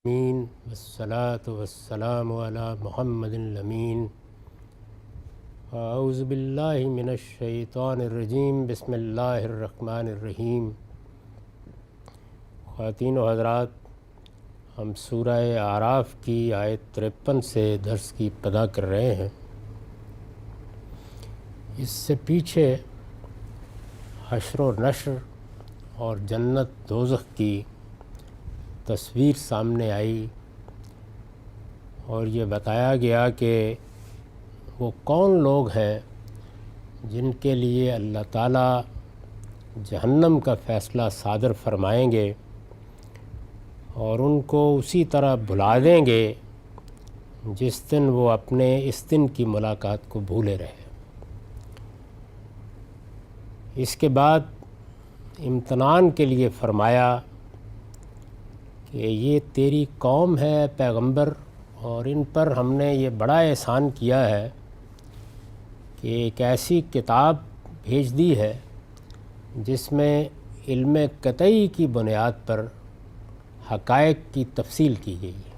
آمین والصلاة والسلام علی محمد الامین اعوذ باللہ من الشیطان الرجیم بسم اللہ الرحمن الرحیم۔ خواتین و حضرات، ہم سورہ اعراف کی آیت 53 سے درس کی ابتدا کر رہے ہیں۔ اس سے پیچھے حشر و نشر اور جنت دوزخ کی تصویر سامنے آئی اور یہ بتایا گیا کہ وہ کون لوگ ہیں جن کے لیے اللہ تعالیٰ جہنم کا فیصلہ صادر فرمائیں گے اور ان کو اسی طرح بھلا دیں گے جس دن وہ اپنے اس دن کی ملاقات کو بھولے رہے۔ اس کے بعد امتحان کے لیے فرمایا کہ یہ تیری قوم ہے پیغمبر، اور ان پر ہم نے یہ بڑا احسان کیا ہے کہ ایک ایسی کتاب بھیج دی ہے جس میں علم قطعی کی بنیاد پر حقائق کی تفصیل کی گئی ہے۔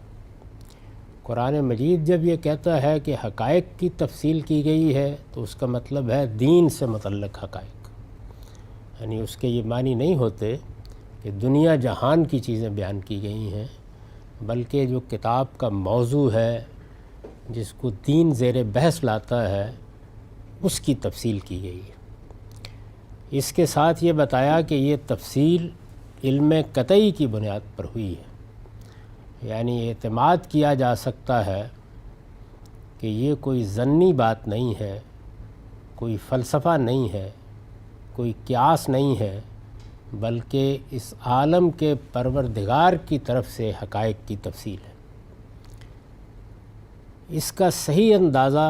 قرآن مجید جب یہ کہتا ہے کہ حقائق کی تفصیل کی گئی ہے تو اس کا مطلب ہے دین سے متعلق حقائق، یعنی اس کے یہ معنی نہیں ہوتے کہ دنیا جہان کی چیزیں بیان کی گئی ہیں، بلکہ جو کتاب کا موضوع ہے جس کو دین زیر بحث لاتا ہے اس کی تفصیل کی گئی ہے۔ اس کے ساتھ یہ بتایا کہ یہ تفصیل علم قطعی کی بنیاد پر ہوئی ہے، یعنی اعتماد کیا جا سکتا ہے کہ یہ کوئی ظنی بات نہیں ہے، کوئی فلسفہ نہیں ہے، کوئی قیاس نہیں ہے، بلکہ اس عالم کے پروردگار کی طرف سے حقائق کی تفصیل ہے۔ اس کا صحیح اندازہ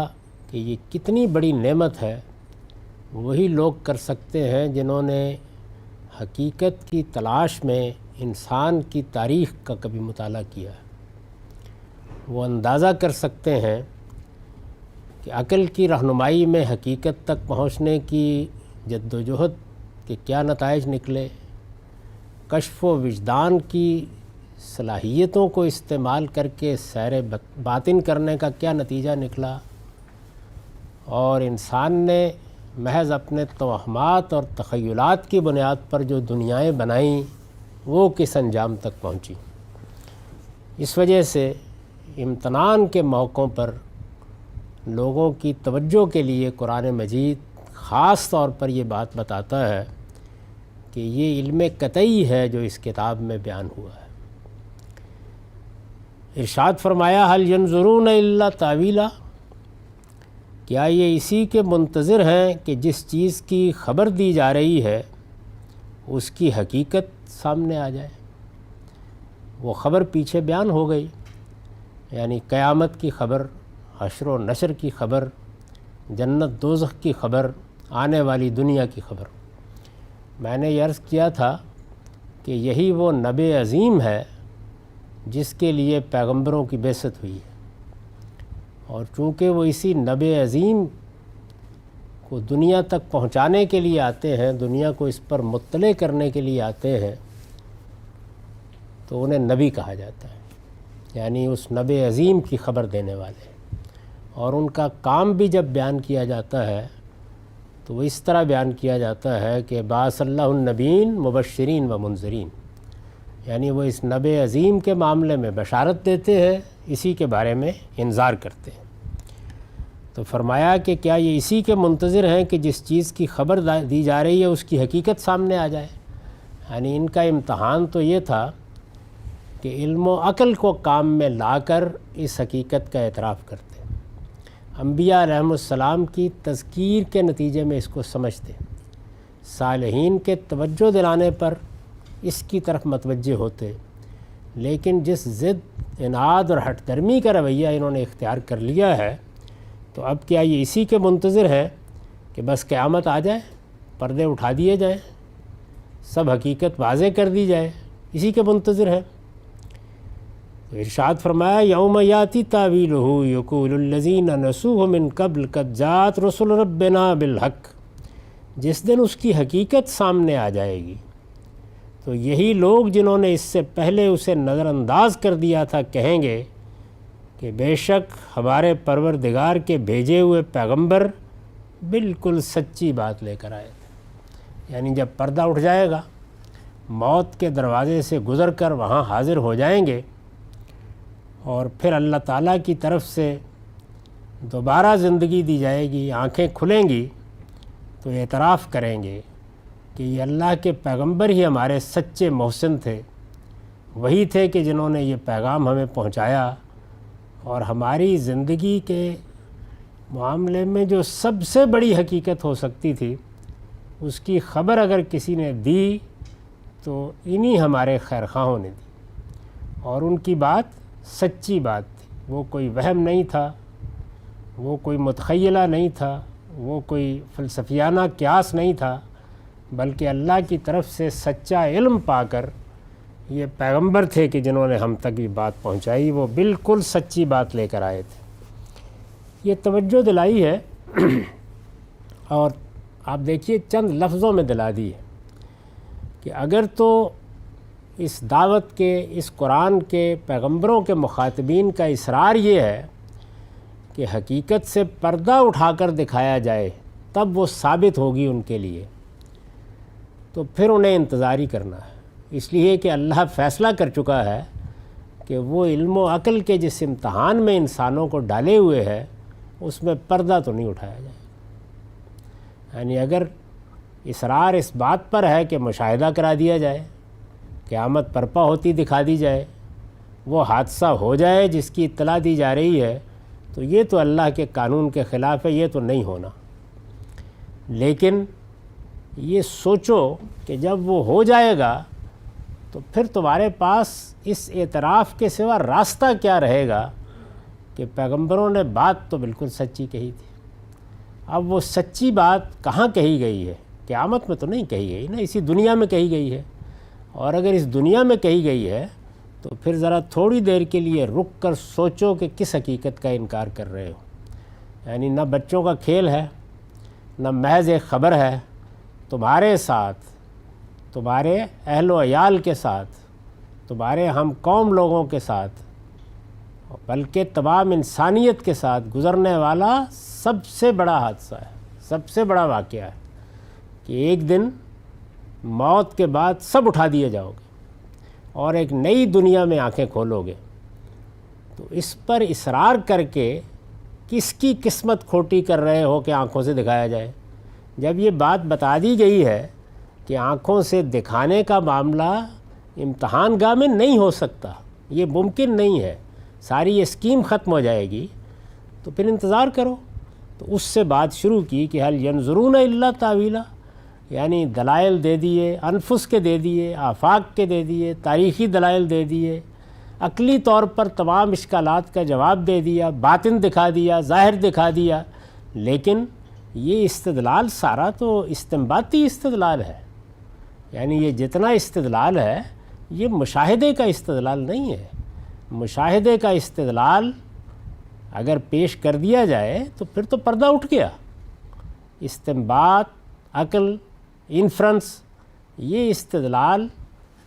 کہ یہ کتنی بڑی نعمت ہے وہی لوگ کر سکتے ہیں جنہوں نے حقیقت کی تلاش میں انسان کی تاریخ کا کبھی مطالعہ کیا ہے۔ وہ اندازہ کر سکتے ہیں کہ عقل کی رہنمائی میں حقیقت تک پہنچنے کی جد و جہد کہ کیا نتائج نکلے، کشف و وجدان کی صلاحیتوں کو استعمال کر کے سیر باطن کرنے کا کیا نتیجہ نکلا، اور انسان نے محض اپنے توہمات اور تخیلات کی بنیاد پر جو دنیایں بنائیں وہ کس انجام تک پہنچی۔ اس وجہ سے امتحان کے موقعوں پر لوگوں کی توجہ کے لیے قرآن مجید خاص طور پر یہ بات بتاتا ہے کہ یہ علم قطعی ہے جو اس کتاب میں بیان ہوا ہے۔ ارشاد فرمایا هل ينظرون الا تاویلا، کیا یہ اسی کے منتظر ہیں کہ جس چیز کی خبر دی جا رہی ہے اس کی حقیقت سامنے آ جائے۔ وہ خبر پیچھے بیان ہو گئی، یعنی قیامت کی خبر، حشر و نشر کی خبر، جنت دوزخ کی خبر، آنے والی دنیا کی خبر۔ میں نے یہ عرض کیا تھا کہ یہی وہ نبی عظیم ہے جس کے لیے پیغمبروں کی بعثت ہوئی ہے، اور چونکہ وہ اسی نبی عظیم کو دنیا تک پہنچانے کے لیے آتے ہیں، دنیا کو اس پر مطلع کرنے کے لیے آتے ہیں، تو انہیں نبی کہا جاتا ہے، یعنی اس نبی عظیم کی خبر دینے والے۔ اور ان کا کام بھی جب بیان کیا جاتا ہے تو وہ اس طرح بیان کیا جاتا ہے کہ بعث اللہ النبیین مبشرین و منذرین، یعنی وہ اس نبی عظیم کے معاملے میں بشارت دیتے ہیں، اسی کے بارے میں انذار کرتے ہیں۔ تو فرمایا کہ کیا یہ اسی کے منتظر ہیں کہ جس چیز کی خبر دی جا رہی ہے اس کی حقیقت سامنے آ جائے۔ یعنی ان کا امتحان تو یہ تھا کہ علم و عقل کو کام میں لا کر اس حقیقت کا اعتراف کرتے، انبیاء علیہم السلام کی تذکیر کے نتیجے میں اس کو سمجھتے، صالحین کے توجہ دلانے پر اس کی طرف متوجہ ہوتے، لیکن جس ضد، اناد اور ہٹ درمی کا رویہ انہوں نے اختیار کر لیا ہے، تو اب کیا یہ اسی کے منتظر ہے کہ بس قیامت آ جائے، پردے اٹھا دیے جائیں، سب حقیقت واضح کر دی جائے، اسی کے منتظر ہے؟ تو ارشاد فرمایا یوم یاتی تاویلہ یقول الذین نسوہ من قبل قد جاءت رسل ربنا بالحق، جس دن اس کی حقیقت سامنے آ جائے گی تو یہی لوگ جنہوں نے اس سے پہلے اسے نظر انداز کر دیا تھا کہیں گے کہ بے شک ہمارے پروردگار کے بھیجے ہوئے پیغمبر بالکل سچی بات لے کر آئے تھے۔ یعنی جب پردہ اٹھ جائے گا، موت کے دروازے سے گزر کر وہاں حاضر ہو جائیں گے، اور پھر اللہ تعالیٰ کی طرف سے دوبارہ زندگی دی جائے گی، آنکھیں کھلیں گی، تو اعتراف کریں گے کہ یہ اللہ کے پیغمبر ہی ہمارے سچے محسن تھے، وہی تھے کہ جنہوں نے یہ پیغام ہمیں پہنچایا، اور ہماری زندگی کے معاملے میں جو سب سے بڑی حقیقت ہو سکتی تھی اس کی خبر اگر کسی نے دی تو انہی ہمارے خیرخواہوں نے دی، اور ان کی بات سچی بات تھی، وہ کوئی وہم نہیں تھا، وہ کوئی متخیلہ نہیں تھا، وہ کوئی فلسفیانہ قیاس نہیں تھا، بلکہ اللہ کی طرف سے سچا علم پا کر یہ پیغمبر تھے کہ جنہوں نے ہم تک یہ بات پہنچائی، وہ بالکل سچی بات لے کر آئے تھے۔ یہ توجہ دلائی ہے، اور آپ دیکھیے چند لفظوں میں دلا دی ہے کہ اگر تو اس دعوت کے، اس قرآن کے، پیغمبروں کے مخاطبین کا اصرار یہ ہے کہ حقیقت سے پردہ اٹھا کر دکھایا جائے تب وہ ثابت ہوگی ان کے لیے، تو پھر انہیں انتظار ہی کرنا ہے، اس لیے کہ اللہ فیصلہ کر چکا ہے کہ وہ علم و عقل کے جس امتحان میں انسانوں کو ڈالے ہوئے ہے اس میں پردہ تو نہیں اٹھایا جائے۔ یعنی اگر اصرار اس بات پر ہے کہ مشاہدہ کرا دیا جائے، قیامت برپا ہوتی دکھا دی جائے، وہ حادثہ ہو جائے جس کی اطلاع دی جا رہی ہے، تو یہ تو اللہ کے قانون کے خلاف ہے، یہ تو نہیں ہونا۔ لیکن یہ سوچو کہ جب وہ ہو جائے گا تو پھر تمہارے پاس اس اعتراف کے سوا راستہ کیا رہے گا کہ پیغمبروں نے بات تو بالکل سچی کہی تھی۔ اب وہ سچی بات کہاں کہی گئی ہے؟ قیامت میں تو نہیں کہی گئی نا، اسی دنیا میں کہی گئی ہے، اور اگر اس دنیا میں کہی گئی ہے تو پھر ذرا تھوڑی دیر کے لیے رک کر سوچو کہ کس حقیقت کا انکار کر رہے ہو۔ یعنی نہ بچوں کا کھیل ہے، نہ محض ایک خبر ہے، تمہارے ساتھ، تمہارے اہل و عیال کے ساتھ، تمہارے ہم قوم لوگوں کے ساتھ، بلکہ تمام انسانیت کے ساتھ گزرنے والا سب سے بڑا حادثہ ہے، سب سے بڑا واقعہ ہے کہ ایک دن موت کے بعد سب اٹھا دیے جاؤ گے اور ایک نئی دنیا میں آنکھیں کھولو گے۔ تو اس پر اصرار کر کے کس کی قسمت کھوٹی کر رہے ہو کہ آنکھوں سے دکھایا جائے؟ جب یہ بات بتا دی گئی ہے کہ آنکھوں سے دکھانے کا معاملہ امتحان گاہ میں نہیں ہو سکتا، یہ ممکن نہیں ہے، ساری یہ اسکیم ختم ہو جائے گی، تو پھر انتظار کرو۔ تو اس سے بات شروع کی کہ حل ینظرون الا تاویلا، یعنی دلائل دے دیے، انفس کے دے دیے، آفاق کے دے دیے، تاریخی دلائل دے دیے، عقلی طور پر تمام اشکالات کا جواب دے دیا، باطن دکھا دیا، ظاہر دکھا دیا، لیکن یہ استدلال سارا تو استنباطی استدلال ہے۔ یعنی یہ جتنا استدلال ہے یہ مشاہدے کا استدلال نہیں ہے۔ مشاہدے کا استدلال اگر پیش کر دیا جائے تو پھر تو پردہ اٹھ گیا۔ استنباط، عقل، انفرنس، یہ استدلال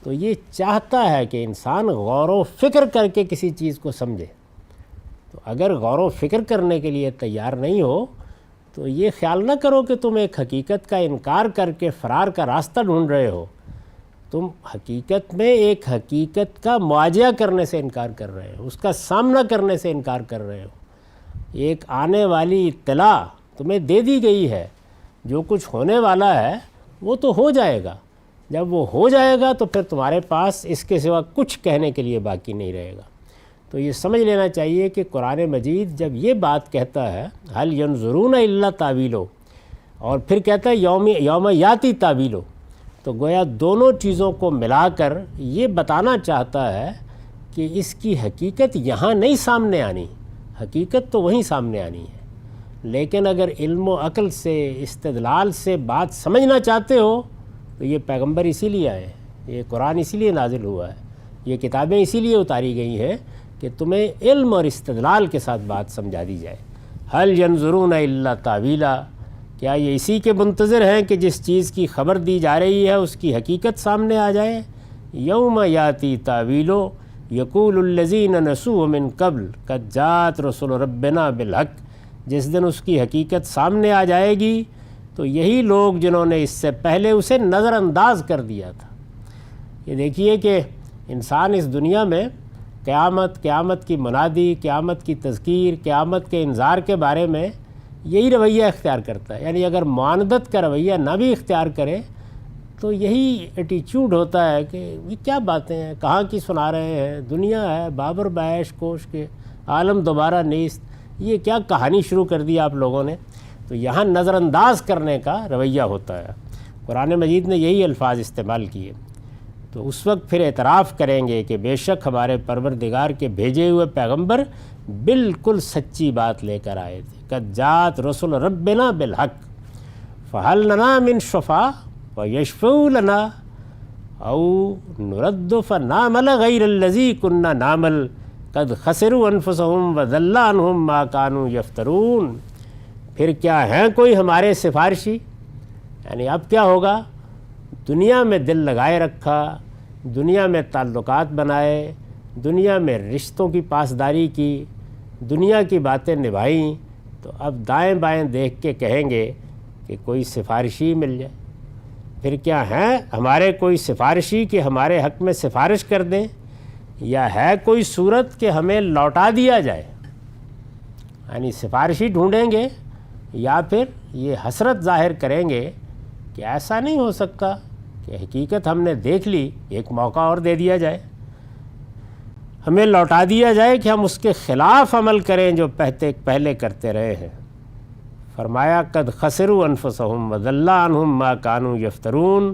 تو یہ چاہتا ہے کہ انسان غور و فکر کر کے کسی چیز کو سمجھے۔ تو اگر غور و فکر کرنے کے لیے تیار نہیں ہو تو یہ خیال نہ کرو کہ تم ایک حقیقت کا انکار کر کے فرار کا راستہ ڈھونڈ رہے ہو، تم حقیقت میں ایک حقیقت کا مواجہہ کرنے سے انکار کر رہے ہو، اس کا سامنا کرنے سے انکار کر رہے ہو۔ ایک آنے والی اطلاع تمہیں دے دی گئی ہے، جو کچھ ہونے والا ہے وہ تو ہو جائے گا، جب وہ ہو جائے گا تو پھر تمہارے پاس اس کے سوا کچھ کہنے کے لیے باقی نہیں رہے گا۔ تو یہ سمجھ لینا چاہیے کہ قرآن مجید جب یہ بات کہتا ہے حل ینظرون الا تاویلو، اور پھر کہتا ہے یوم یاتی تاویلو، تو گویا دونوں چیزوں کو ملا کر یہ بتانا چاہتا ہے کہ اس کی حقیقت یہاں نہیں سامنے آنی، حقیقت تو وہیں سامنے آنی ہے۔ لیکن اگر علم و عقل سے، استدلال سے بات سمجھنا چاہتے ہو تو یہ پیغمبر اسی لیے آئے ہیں، یہ قرآن اسی لیے نازل ہوا ہے، یہ کتابیں اسی لیے اتاری گئی ہیں کہ تمہیں علم اور استدلال کے ساتھ بات سمجھا دی جائے۔ حل ینظرون الا تاویلا، کیا یہ اسی کے منتظر ہیں کہ جس چیز کی خبر دی جا رہی ہے اس کی حقیقت سامنے آ جائے؟ یوم یاتی تاویلو یقول الذین نسوا من قبل قد جاءت رسل ربنا بالحق، جس دن اس کی حقیقت سامنے آ جائے گی تو یہی لوگ جنہوں نے اس سے پہلے اسے نظر انداز کر دیا تھا۔ یہ دیکھیے کہ انسان اس دنیا میں قیامت کی منادی، قیامت کی تذکیر، قیامت کے انذار کے بارے میں یہی رویہ اختیار کرتا ہے۔ یعنی اگر معاندت کا رویہ نہ بھی اختیار کرے تو یہی ایٹیچیوڈ ہوتا ہے کہ یہ کیا باتیں ہیں، کہاں کی سنا رہے ہیں، دنیا ہے بابر بعیش کوش کے، عالم دوبارہ نیست، یہ کیا کہانی شروع کر دی آپ لوگوں نے۔ تو یہاں نظر انداز کرنے کا رویہ ہوتا ہے۔ قرآن مجید نے یہی الفاظ استعمال کیے، تو اس وقت پھر اعتراف کریں گے کہ بے شک ہمارے پروردگار کے بھیجے ہوئے پیغمبر بالکل سچی بات لے کر آئے تھے۔ قد جاءت رسل ربنا بالحق فہل لنا من شفاء ویشفعوا لنا او نرد فنعمل غیر الذی کنا نعمل قد خسروا انفسهم وضل عنہم ما كانوا یفترون۔ پھر کیا ہیں کوئی ہمارے سفارشی، یعنی اب کیا ہوگا؟ دنیا میں دل لگائے رکھا، دنیا میں تعلقات بنائے، دنیا میں رشتوں کی پاسداری کی، دنیا کی باتیں نبھائیں، تو اب دائیں بائیں دیکھ کے کہیں گے کہ کوئی سفارشی مل جائے۔ پھر کیا ہیں ہمارے کوئی سفارشی کہ ہمارے حق میں سفارش کر دیں، یا ہے کوئی صورت کہ ہمیں لوٹا دیا جائے؟ یعنی سفارشی ڈھونڈیں گے یا پھر یہ حسرت ظاہر کریں گے کہ ایسا نہیں ہو سکتا کہ حقیقت ہم نے دیکھ لی، ایک موقع اور دے دیا جائے، ہمیں لوٹا دیا جائے کہ ہم اس کے خلاف عمل کریں جو پہلے کرتے رہے ہیں۔ فرمایا قد خسروا انفسهم وضل عنہم ما كانوا یفترون،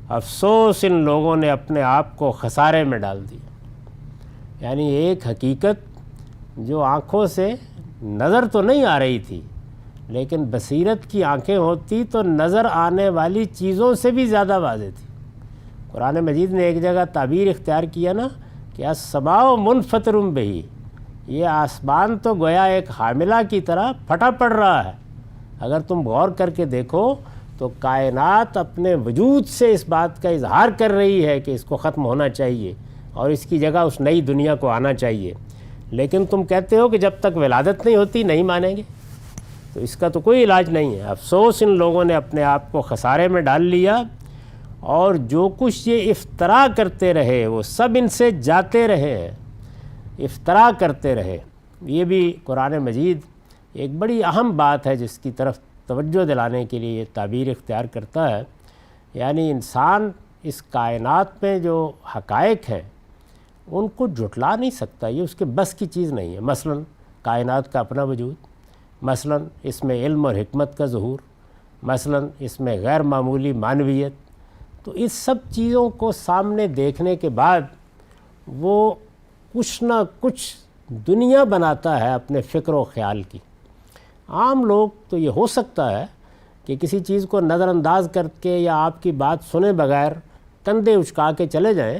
افسوس ان لوگوں نے اپنے آپ کو خسارے میں ڈال دیا۔ یعنی ایک حقیقت جو آنکھوں سے نظر تو نہیں آ رہی تھی، لیکن بصیرت کی آنکھیں ہوتی تو نظر آنے والی چیزوں سے بھی زیادہ واضح تھی۔ قرآن مجید نے ایک جگہ تعبیر اختیار کیا نا کہ السماء منفطر بہ، یہ آسمان تو گویا ایک حاملہ کی طرح پھٹا پڑ رہا ہے۔ اگر تم غور کر کے دیکھو تو کائنات اپنے وجود سے اس بات کا اظہار کر رہی ہے کہ اس کو ختم ہونا چاہیے اور اس کی جگہ اس نئی دنیا کو آنا چاہیے، لیکن تم کہتے ہو کہ جب تک ولادت نہیں ہوتی نہیں مانیں گے، تو اس کا تو کوئی علاج نہیں ہے۔ افسوس ان لوگوں نے اپنے آپ کو خسارے میں ڈال لیا، اور جو کچھ یہ افترا کرتے رہے وہ سب ان سے جاتے رہے ہیں، افترا کرتے رہے۔ یہ بھی قرآن مجید ایک بڑی اہم بات ہے جس کی طرف توجہ دلانے کے لیے یہ تعبیر اختیار کرتا ہے۔ یعنی انسان اس کائنات میں جو حقائق ہیں ان کو جھٹلا نہیں سکتا، یہ اس کے بس کی چیز نہیں ہے۔ مثلا کائنات کا اپنا وجود، مثلا اس میں علم اور حکمت کا ظہور، مثلا اس میں غیر معمولی معنویت، تو اس سب چیزوں کو سامنے دیکھنے کے بعد وہ کچھ نہ کچھ دنیا بناتا ہے اپنے فکر و خیال کی۔ عام لوگ تو یہ ہو سکتا ہے کہ کسی چیز کو نظر انداز کر کے یا آپ کی بات سنے بغیر کندھے اچکا کے چلے جائیں،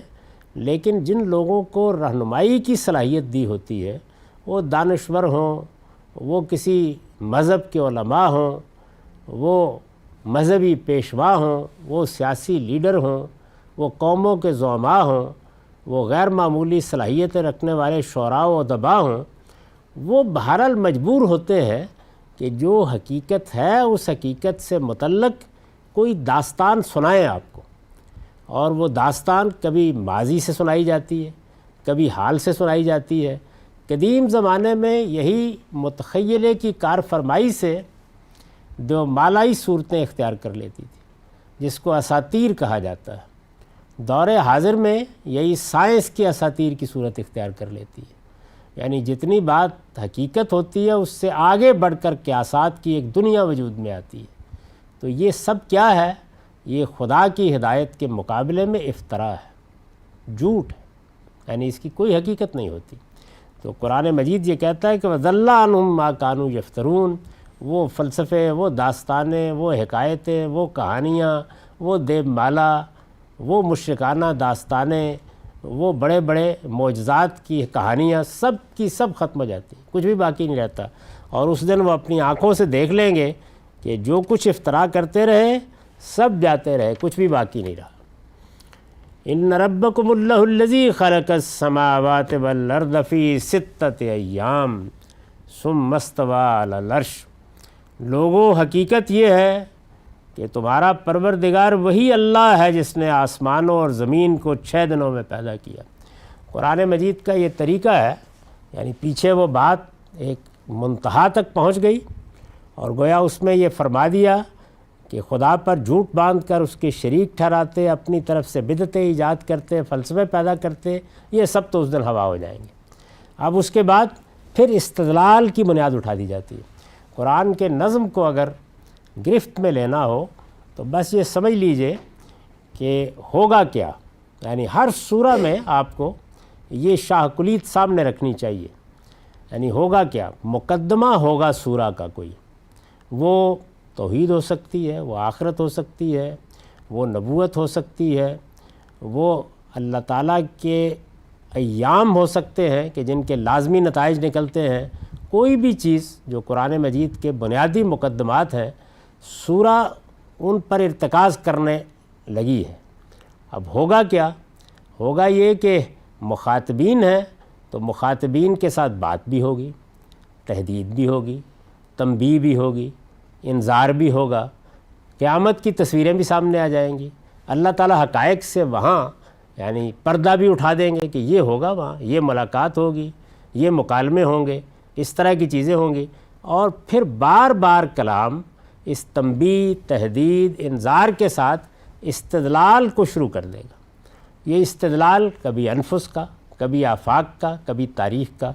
لیکن جن لوگوں کو رہنمائی کی صلاحیت دی ہوتی ہے، وہ دانشور ہوں، وہ کسی مذہب کے علماء ہوں، وہ مذہبی پیشوا ہوں، وہ سیاسی لیڈر ہوں، وہ قوموں کے زعماء ہوں، وہ غیر معمولی صلاحیتیں رکھنے والے شعراء و ادباء ہوں، وہ بہرحال مجبور ہوتے ہیں کہ جو حقیقت ہے اس حقیقت سے متعلق کوئی داستان سنائیں آپ کو، اور وہ داستان کبھی ماضی سے سنائی جاتی ہے، کبھی حال سے سنائی جاتی ہے۔ قدیم زمانے میں یہی متخیلے کی کار فرمائی سے دو مالائی صورتیں اختیار کر لیتی تھی، جس کو اساطیر کہا جاتا ہے۔ دور حاضر میں یہی سائنس کی اساطیر کی صورت اختیار کر لیتی ہے، یعنی جتنی بات حقیقت ہوتی ہے اس سے آگے بڑھ کر قیاسات کی ایک دنیا وجود میں آتی ہے۔ تو یہ سب کیا ہے؟ یہ خدا کی ہدایت کے مقابلے میں افترا ہے، جھوٹ ہے، یعنی اس کی کوئی حقیقت نہیں ہوتی۔ تو قرآن مجید یہ کہتا ہے کہ وَضَلَّ عَنْهُمْ مَا كَانُوا يَفْتَرُونَ، وہ فلسفے، وہ داستانیں، وہ حکایتیں، وہ کہانیاں، وہ دیو مالا، وہ مشرکانہ داستانیں، وہ بڑے بڑے معجزات کی کہانیاں سب کی سب ختم ہو جاتی، کچھ بھی باقی نہیں رہتا، اور اس دن وہ اپنی آنکھوں سے دیکھ لیں گے کہ جو کچھ افترا کرتے رہے سب جاتے رہے، کچھ بھی باقی نہیں رہا۔ ان ربکم اللہ الذی خلق السماوات والارض فی ستۃ ایام ثم استوی علی العرش۔ لوگوں، حقیقت یہ ہے کہ تمہارا پروردگار وہی اللہ ہے جس نے آسمانوں اور زمین کو 6 دنوں میں پیدا کیا۔ قرآن مجید کا یہ طریقہ ہے، یعنی پیچھے وہ بات ایک منتہا تک پہنچ گئی اور گویا اس میں یہ فرما دیا کہ خدا پر جھوٹ باندھ کر اس کے شریک ٹھہراتے، اپنی طرف سے بدعتیں ایجاد کرتے، فلسفے پیدا کرتے، یہ سب تو اس دن ہوا ہو جائیں گے۔ اب اس کے بعد پھر استدلال کی بنیاد اٹھا دی جاتی ہے۔ قرآن کے نظم کو اگر گرفت میں لینا ہو تو بس یہ سمجھ لیجئے کہ ہوگا کیا، یعنی ہر سورہ میں آپ کو یہ شاہ کلید سامنے رکھنی چاہیے۔ یعنی ہوگا کیا، مقدمہ ہوگا سورہ کا کوئی، وہ توحید ہو سکتی ہے، وہ آخرت ہو سکتی ہے، وہ نبوت ہو سکتی ہے، وہ اللہ تعالیٰ کے ایام ہو سکتے ہیں کہ جن کے لازمی نتائج نکلتے ہیں۔ کوئی بھی چیز جو قرآن مجید کے بنیادی مقدمات ہیں، سورہ ان پر ارتکاز کرنے لگی ہے۔ اب ہوگا کیا، ہوگا یہ کہ مخاطبین ہیں تو مخاطبین کے ساتھ بات بھی ہوگی، تہدید بھی ہوگی، تنبیہ بھی ہوگی، انذار بھی ہوگا، قیامت کی تصویریں بھی سامنے آ جائیں گی۔ اللہ تعالیٰ حقائق سے وہاں یعنی پردہ بھی اٹھا دیں گے کہ یہ ہوگا، وہاں یہ ملاقات ہوگی، یہ مکالمے ہوں گے، اس طرح کی چیزیں ہوں گی، اور پھر بار بار کلام اس تنبیہ، تہدید، انذار کے ساتھ استدلال کو شروع کر دے گا۔ یہ استدلال کبھی انفس کا، کبھی آفاق کا، کبھی تاریخ کا۔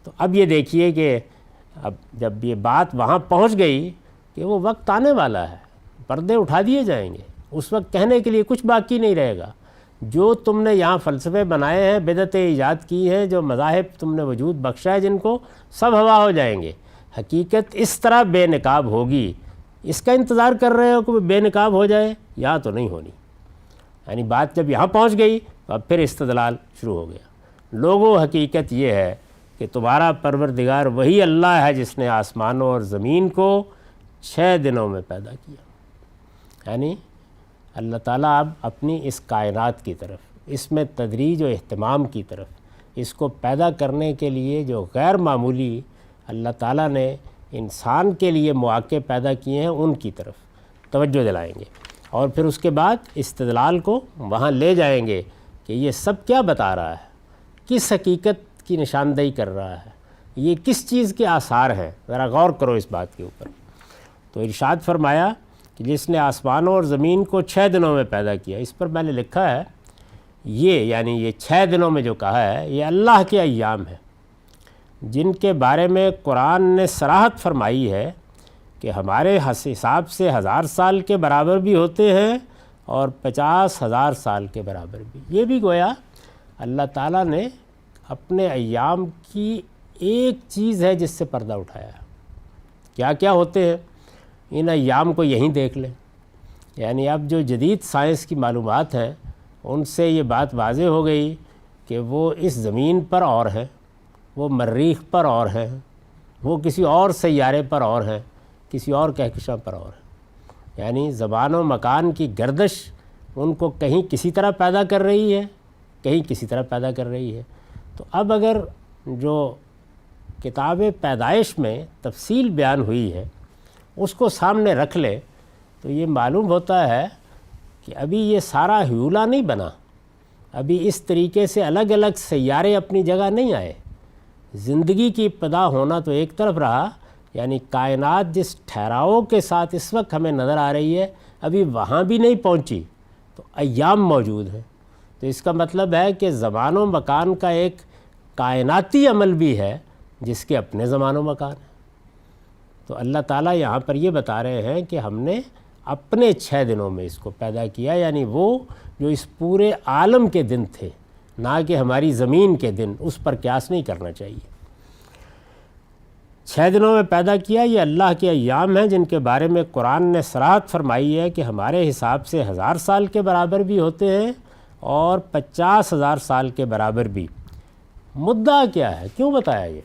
تو اب یہ دیکھیے کہ اب جب یہ بات وہاں پہنچ گئی کہ وہ وقت آنے والا ہے، پردے اٹھا دیے جائیں گے، اس وقت کہنے کے لیے کچھ باقی نہیں رہے گا۔ جو تم نے یہاں فلسفے بنائے ہیں، بدعتیں ایجاد کی ہیں، جو مذاہب تم نے وجود بخشا ہے جن کو، سب ہوا ہو جائیں گے۔ حقیقت اس طرح بے نقاب ہوگی، اس کا انتظار کر رہے ہو کہ بے نقاب ہو جائے، یہاں تو نہیں ہونی۔ یعنی بات جب یہاں پہنچ گئی تو اب پھر استدلال شروع ہو گیا۔ لوگوں، حقیقت یہ ہے کہ تمہارا پروردگار وہی اللہ ہے جس نے آسمانوں اور زمین کو 6 دنوں میں پیدا کیا۔ یعنی اللہ تعالیٰ اب اپنی اس کائنات کی طرف، اس میں تدریج و اہتمام کی طرف، اس کو پیدا کرنے کے لیے جو غیر معمولی اللہ تعالیٰ نے انسان کے لیے مواقع پیدا کیے ہیں ان کی طرف توجہ دلائیں گے، اور پھر اس کے بعد استدلال کو وہاں لے جائیں گے کہ یہ سب کیا بتا رہا ہے، کس حقیقت کی نشاندہی کر رہا ہے، یہ کس چیز کے آثار ہیں، ذرا غور کرو اس بات کے اوپر۔ تو ارشاد فرمایا کہ جس نے آسمانوں اور زمین کو 6 دنوں میں پیدا کیا۔ اس پر میں نے لکھا ہے یہ، یعنی یہ 6 دنوں میں جو کہا ہے یہ اللہ کے ایام ہیں، جن کے بارے میں قرآن نے صراحت فرمائی ہے کہ ہمارے حساب سے 1000 سال کے برابر بھی ہوتے ہیں اور 50,000 سال کے برابر بھی۔ یہ بھی گویا اللہ تعالیٰ نے اپنے ایام کی ایک چیز ہے جس سے پردہ اٹھایا۔ کیا کیا ہوتے ہیں ان ایام کو یہیں دیکھ لیں۔ یعنی اب جو جدید سائنس کی معلومات ہیں ان سے یہ بات واضح ہو گئی کہ وہ اس زمین پر اور ہیں، وہ مریخ پر اور ہیں، وہ کسی اور سیارے پر اور ہیں، کسی اور کہکشاں پر اور ہیں۔ یعنی زمان و مکان کی گردش ان کو کہیں کسی طرح پیدا کر رہی ہے، کہیں کسی طرح پیدا کر رہی ہے۔ تو اب اگر جو کتاب پیدائش میں تفصیل بیان ہوئی ہے اس کو سامنے رکھ لے تو یہ معلوم ہوتا ہے کہ ابھی یہ سارا ہیولا نہیں بنا، ابھی اس طریقے سے الگ الگ سیارے اپنی جگہ نہیں آئے۔ زندگی کی ابتدا ہونا تو ایک طرف رہا، یعنی کائنات جس ٹھہراؤ کے ساتھ اس وقت ہمیں نظر آ رہی ہے ابھی وہاں بھی نہیں پہنچی، تو ایام موجود ہیں۔ تو اس کا مطلب ہے کہ زمان و مکان کا ایک کائناتی عمل بھی ہے جس کے اپنے زمان و مکان ہیں۔ تو اللہ تعالیٰ یہاں پر یہ بتا رہے ہیں کہ ہم نے اپنے 6 دنوں میں اس کو پیدا کیا، یعنی وہ جو اس پورے عالم کے دن تھے، نہ کہ ہماری زمین کے دن، اس پر قیاس نہیں کرنا چاہیے۔ 6 دنوں میں پیدا کیا، یہ اللہ کے ایام ہیں جن کے بارے میں قرآن نے صراحت فرمائی ہے کہ ہمارے حساب سے 1000 سال کے برابر بھی ہوتے ہیں اور 50,000 سال کے برابر بھی۔ مدعا کیا ہے، کیوں بتایا یہ؟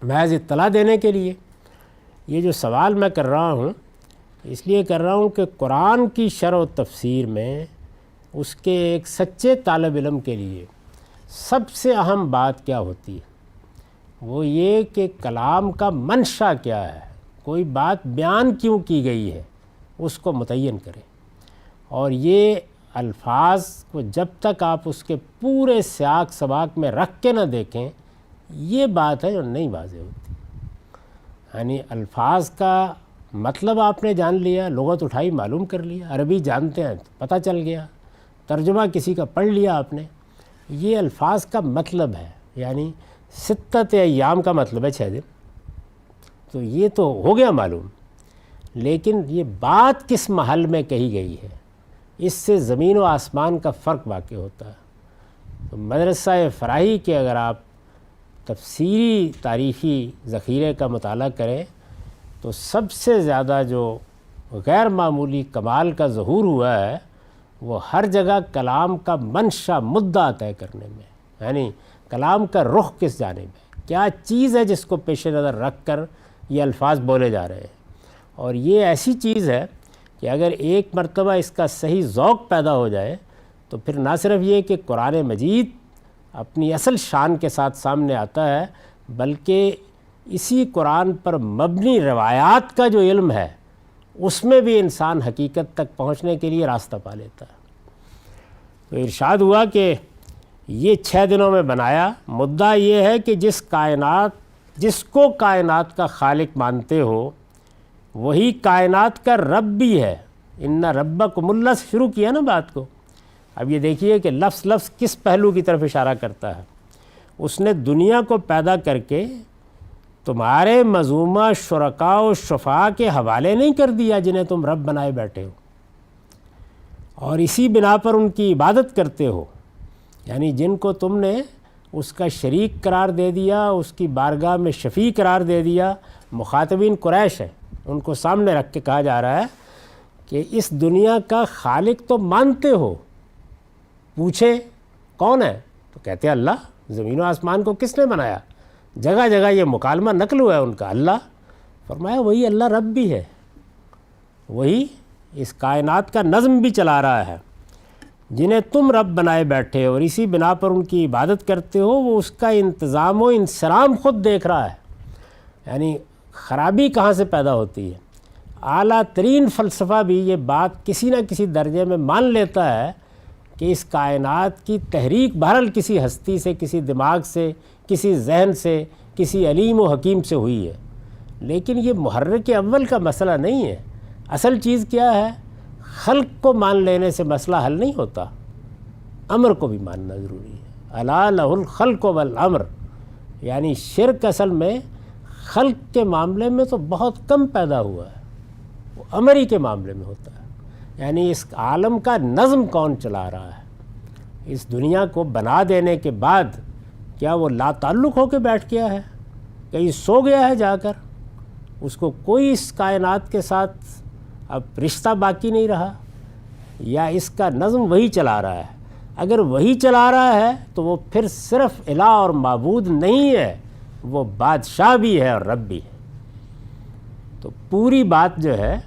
محض اطلاع دینے کے لیے۔ یہ جو سوال میں کر رہا ہوں اس لیے کر رہا ہوں کہ قرآن کی شرح و تفسیر میں اس کے ایک سچے طالب علم کے لیے سب سے اہم بات کیا ہوتی ہے، وہ یہ کہ کلام کا منشا کیا ہے، کوئی بات بیان کیوں کی گئی ہے اس کو متعین کریں، اور یہ الفاظ کو جب تک آپ اس کے پورے سیاق سباق میں رکھ کے نہ دیکھیں، یہ بات ہے جو نہیں واضح ہوتی۔ یعنی الفاظ کا مطلب آپ نے جان لیا، لغت اٹھائی معلوم کر لیا، عربی جانتے ہیں تو پتہ چل گیا، ترجمہ کسی کا پڑھ لیا آپ نے، یہ الفاظ کا مطلب ہے، یعنی 6 ایام کا مطلب ہے 6 دن، تو یہ تو ہو گیا معلوم، لیکن یہ بات کس محل میں کہی گئی ہے، اس سے زمین و آسمان کا فرق واقع ہوتا ہے۔ تو مدرسہ فراہی کے اگر آپ تفسیری تاریخی ذخیرے کا مطالعہ کریں تو سب سے زیادہ جو غیر معمولی کمال کا ظہور ہوا ہے وہ ہر جگہ کلام کا منشا مدعا طے کرنے میں، یعنی کلام کا رخ کس جانب ہے، کیا چیز ہے جس کو پیش نظر رکھ کر یہ الفاظ بولے جا رہے ہیں۔ اور یہ ایسی چیز ہے کہ اگر ایک مرتبہ اس کا صحیح ذوق پیدا ہو جائے تو پھر نہ صرف یہ کہ قرآن مجید اپنی اصل شان کے ساتھ سامنے آتا ہے، بلکہ اسی قرآن پر مبنی روایات کا جو علم ہے اس میں بھی انسان حقیقت تک پہنچنے کے لیے راستہ پا لیتا ہے۔ تو ارشاد ہوا کہ یہ 6 دنوں میں بنایا، مدعا یہ ہے کہ جس کو کائنات کا خالق مانتے ہو وہی کائنات کا رب بھی ہے۔ ان ربکم اللہ سے شروع کیا نا بات کو۔ اب یہ دیکھیے کہ لفظ کس پہلو کی طرف اشارہ کرتا ہے۔ اس نے دنیا کو پیدا کر کے تمہارے مظلومہ شرکاء و شفعاء کے حوالے نہیں کر دیا جنہیں تم رب بنائے بیٹھے ہو، اور اسی بنا پر ان کی عبادت کرتے ہو، یعنی جن کو تم نے اس کا شریک قرار دے دیا، اس کی بارگاہ میں شفیع قرار دے دیا۔ مخاطبین قریش ہیں، ان کو سامنے رکھ کے کہا جا رہا ہے کہ اس دنیا کا خالق تو مانتے ہو، پوچھے کون ہے تو کہتے ہیں اللہ۔ زمین و آسمان کو کس نے بنایا؟ جگہ جگہ یہ مکالمہ نقل ہوا ہے ان کا، اللہ۔ فرمایا وہی اللہ رب بھی ہے، وہی اس کائنات کا نظم بھی چلا رہا ہے، جنہیں تم رب بنائے بیٹھے اور اسی بنا پر ان کی عبادت کرتے ہو، وہ اس کا انتظام و انصرام خود دیکھ رہا ہے۔ یعنی خرابی کہاں سے پیدا ہوتی ہے؟ اعلیٰ ترین فلسفہ بھی یہ بات کسی نہ کسی درجے میں مان لیتا ہے کہ اس کائنات کی تحریک بہرحال کسی ہستی سے، کسی دماغ سے، کسی ذہن سے، کسی علیم و حکیم سے ہوئی ہے، لیکن یہ محرک اول کا مسئلہ نہیں ہے۔ اصل چیز کیا ہے؟ خلق کو مان لینے سے مسئلہ حل نہیں ہوتا، امر کو بھی ماننا ضروری ہے۔ الا لہ الخلق والامر، یعنی شرک اصل میں خلق کے معاملے میں تو بہت کم پیدا ہوا ہے، وہ امر ہی کے معاملے میں ہوتا ہے۔ یعنی اس عالم کا نظم کون چلا رہا ہے؟ اس دنیا کو بنا دینے کے بعد کیا وہ لا تعلق ہو کے بیٹھ گیا ہے، کہیں سو گیا ہے جا کر، اس کو کوئی اس کائنات کے ساتھ اب رشتہ باقی نہیں رہا، یا اس کا نظم وہی چلا رہا ہے؟ اگر وہی چلا رہا ہے تو وہ پھر صرف الہ اور معبود نہیں ہے، وہ بادشاہ بھی ہے اور رب بھی ہے۔ تو پوری بات جو ہے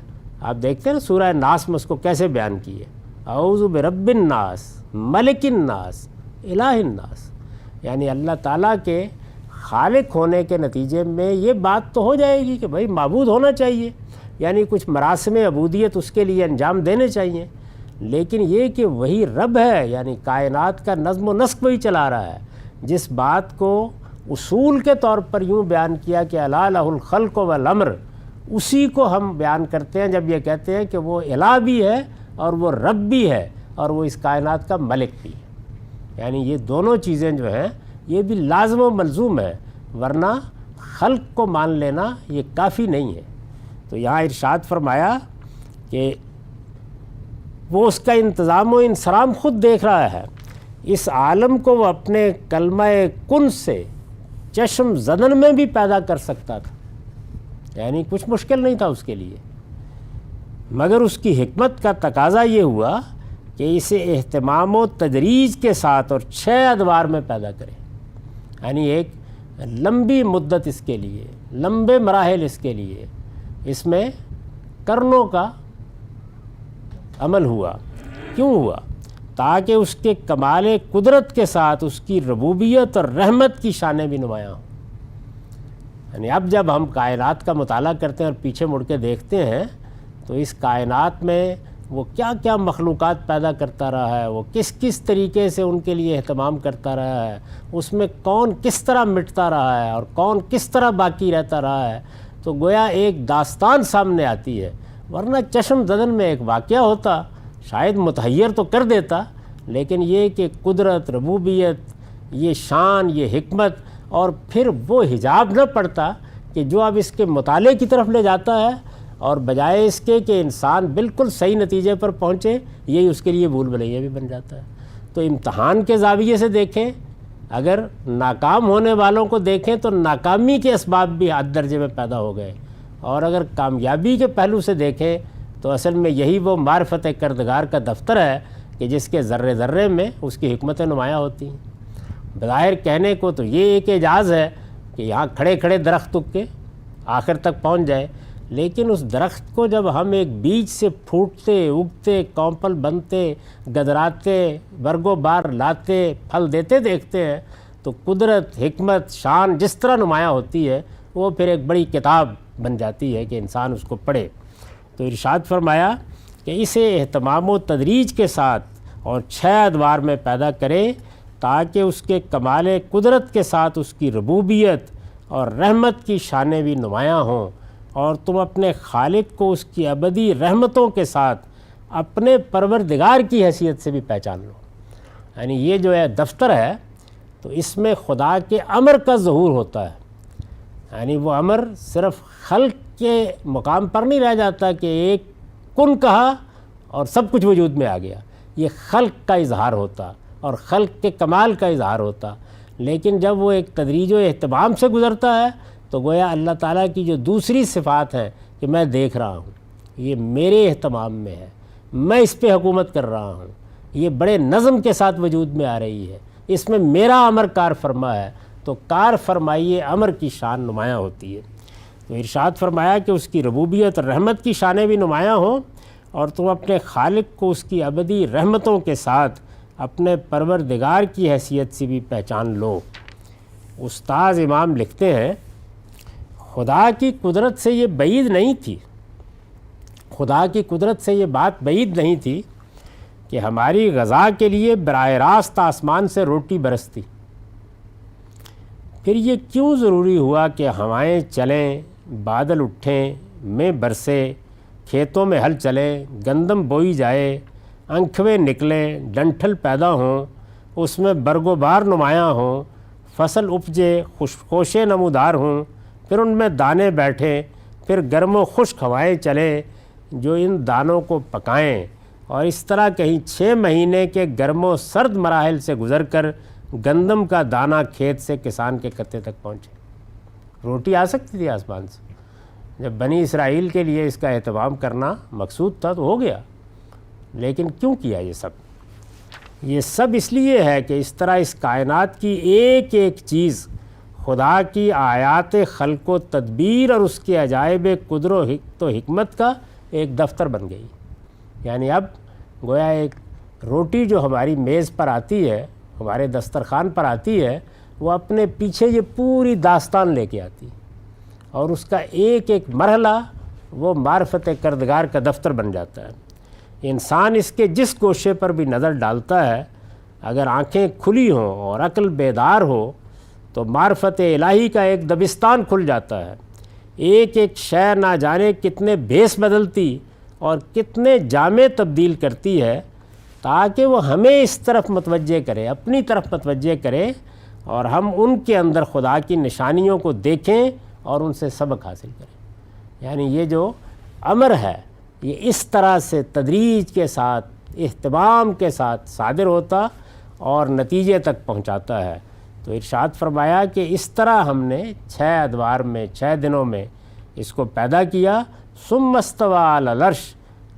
آپ دیکھتے ہیں نا سورہ ناس میں اس کو کیسے بیان کی ہے، اعوذ برب الناس ملک الناس الہ الناس، یعنی اللہ تعالیٰ کے خالق ہونے کے نتیجے میں یہ بات تو ہو جائے گی کہ بھائی معبود ہونا چاہیے، یعنی کچھ مراسم عبودیت اس کے لیے انجام دینے چاہیے، لیکن یہ کہ وہی رب ہے، یعنی کائنات کا نظم و نسق وہی چلا رہا ہے۔ جس بات کو اصول کے طور پر یوں بیان کیا کہ الا لہ الخلق والامر، اسی کو ہم بیان کرتے ہیں جب یہ کہتے ہیں کہ وہ الہ بھی ہے اور وہ رب بھی ہے اور وہ اس کائنات کا ملک بھی ہے۔ یعنی یہ دونوں چیزیں جو ہیں یہ بھی لازم و ملزوم ہے، ورنہ خلق کو مان لینا یہ کافی نہیں ہے۔ تو یہاں ارشاد فرمایا کہ وہ اس کا انتظام و انصرام خود دیکھ رہا ہے، اس عالم کو وہ اپنے کلمہ کن سے چشم زدن میں بھی پیدا کر سکتا تھا، یعنی کچھ مشکل نہیں تھا اس کے لیے، مگر اس کی حکمت کا تقاضا یہ ہوا کہ اسے اہتمام و تدریج کے ساتھ اور 6 ادوار میں پیدا کرے، یعنی ایک لمبی مدت اس کے لیے، لمبے مراحل اس کے لیے، اس میں کرنوں کا عمل ہوا۔ کیوں ہوا؟ تاکہ اس کے کمال قدرت کے ساتھ اس کی ربوبیت اور رحمت کی شانیں بھی نمایاں ہوں۔ یعنی اب جب ہم کائنات کا مطالعہ کرتے ہیں اور پیچھے مڑ کے دیکھتے ہیں تو اس کائنات میں وہ کیا کیا مخلوقات پیدا کرتا رہا ہے، وہ کس کس طریقے سے ان کے لیے اہتمام کرتا رہا ہے، اس میں کون کس طرح مٹتا رہا ہے اور کون کس طرح باقی رہتا رہا ہے، تو گویا ایک داستان سامنے آتی ہے۔ ورنہ چشم زدن میں ایک واقعہ ہوتا شاید متحیر تو کر دیتا، لیکن یہ کہ قدرت، ربوبیت، یہ شان، یہ حکمت، اور پھر وہ حجاب نہ پڑتا کہ جو اب اس کے مطالعے کی طرف لے جاتا ہے، اور بجائے اس کے کہ انسان بالکل صحیح نتیجے پر پہنچے، یہی اس کے لیے بھول بھلیا بھی بن جاتا ہے۔ تو امتحان کے زاویے سے دیکھیں، اگر ناکام ہونے والوں کو دیکھیں تو ناکامی کے اسباب بھی حد درجے میں پیدا ہو گئے، اور اگر کامیابی کے پہلو سے دیکھیں تو اصل میں یہی وہ معرفت کردگار کا دفتر ہے کہ جس کے ذرے ذرے میں اس کی حکمتیں نمایاں ہوتی ہیں۔ بظاہر کہنے کو تو یہ ایک اعجاز ہے کہ یہاں کھڑے کھڑے درخت اگ کے آخر تک پہنچ جائے، لیکن اس درخت کو جب ہم ایک بیج سے پھوٹتے، اگتے، کونپل بنتے، گدراتے، برگ و بار لاتے، پھل دیتے دیکھتے ہیں تو قدرت، حکمت، شان جس طرح نمایاں ہوتی ہے وہ پھر ایک بڑی کتاب بن جاتی ہے کہ انسان اس کو پڑھے۔ تو ارشاد فرمایا کہ اسے اہتمام و تدریج کے ساتھ اور 6 ادوار میں پیدا کرے تاکہ اس کے کمال قدرت کے ساتھ اس کی ربوبیت اور رحمت کی شانیں بھی نمایاں ہوں، اور تم اپنے خالق کو اس کی ابدی رحمتوں کے ساتھ اپنے پروردگار کی حیثیت سے بھی پہچان لو۔ یعنی یہ جو ہے دفتر ہے تو اس میں خدا کے امر کا ظہور ہوتا ہے۔ یعنی وہ امر صرف خلق کے مقام پر نہیں رہ جاتا کہ ایک کن کہا اور سب کچھ وجود میں آ گیا، یہ خلق کا اظہار ہوتا اور خلق کے کمال کا اظہار ہوتا، لیکن جب وہ ایک تدریج و اہتمام سے گزرتا ہے تو گویا اللہ تعالیٰ کی جو دوسری صفات ہیں کہ میں دیکھ رہا ہوں، یہ میرے اہتمام میں ہے، میں اس پہ حکومت کر رہا ہوں، یہ بڑے نظم کے ساتھ وجود میں آ رہی ہے، اس میں میرا امر کار فرما ہے، تو کار فرمائیے امر کی شان نمایاں ہوتی ہے۔ تو ارشاد فرمایا کہ اس کی ربوبیت اور رحمت کی شانیں بھی نمایاں ہوں، اور تم اپنے خالق کو اس کی ابدی رحمتوں کے ساتھ اپنے پروردگار کی حیثیت سے بھی پہچان لو۔ استاذ امام لکھتے ہیں خدا کی قدرت سے یہ بعید نہیں تھی، خدا کی قدرت سے یہ بات بعید نہیں تھی کہ ہماری غذا کے لیے براہ راست آسمان سے روٹی برستی، پھر یہ کیوں ضروری ہوا کہ ہوائیں چلیں، بادل اٹھیں، میں برسے، کھیتوں میں ہل چلیں، گندم بوئی جائے، انکھویں نکلیں، ڈنٹھل پیدا ہوں، اس میں برگ و بار نمایاں ہوں، فصل اپجے، خوشے نمودار ہوں، پھر ان میں دانے بیٹھیں، پھر گرم و خشک ہوائیں چلیں جو ان دانوں کو پکائیں، اور اس طرح کہیں 6 مہینے کے گرم و سرد مراحل سے گزر کر گندم کا دانہ کھیت سے کسان کے کتے تک پہنچے۔ روٹی آ سکتی تھی آسمان سے، جب بنی اسرائیل کے لیے اس کا اہتمام کرنا مقصود تھا تو ہو گیا، لیکن کیوں کیا یہ سب اس لیے ہے کہ اس طرح اس کائنات کی ایک ایک چیز خدا کی آیات خلق و تدبیر اور اس کے عجائب قدرت و حکمت کا ایک دفتر بن گئی۔ یعنی اب گویا ایک روٹی جو ہماری میز پر آتی ہے، ہمارے دسترخوان پر آتی ہے، وہ اپنے پیچھے یہ پوری داستان لے کے آتی، اور اس کا ایک ایک مرحلہ وہ معرفت کردگار کا دفتر بن جاتا ہے۔ انسان اس کے جس گوشے پر بھی نظر ڈالتا ہے، اگر آنکھیں کھلی ہوں اور عقل بیدار ہو تو معرفت الہی کا ایک دبستان کھل جاتا ہے۔ ایک ایک شے نہ جانے کتنے بھیس بدلتی اور کتنے جامے تبدیل کرتی ہے، تاکہ وہ ہمیں اس طرف متوجہ کرے، اپنی طرف متوجہ کرے، اور ہم ان کے اندر خدا کی نشانیوں کو دیکھیں اور ان سے سبق حاصل کریں۔ یعنی یہ جو امر ہے یہ اس طرح سے تدریج کے ساتھ، اہتمام کے ساتھ صادر ہوتا اور نتیجے تک پہنچاتا ہے۔ تو ارشاد فرمایا کہ اس طرح ہم نے 6 ادوار میں، 6 دنوں میں اس کو پیدا کیا، ثم استوى علی العرش،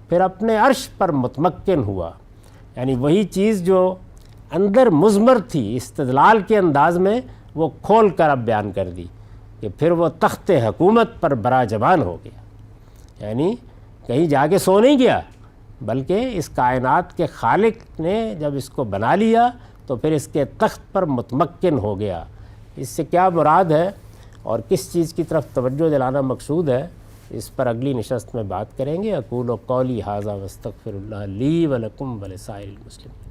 پھر اپنے عرش پر متمکن ہوا۔ یعنی وہی چیز جو اندر مضمر تھی استدلال کے انداز میں، وہ کھول کر اب بیان کر دی کہ پھر وہ تخت حکومت پر برا جبان ہو گیا۔ یعنی کہیں جا کے سو نہیں گیا، بلکہ اس کائنات کے خالق نے جب اس کو بنا لیا تو پھر اس کے تخت پر متمکن ہو گیا۔ اس سے کیا مراد ہے اور کس چیز کی طرف توجہ دلانا مقصود ہے، اس پر اگلی نشست میں بات کریں گے۔ اقول قولی ھذا واستغفر اللہ لی ولکم ولسائر المسلمین۔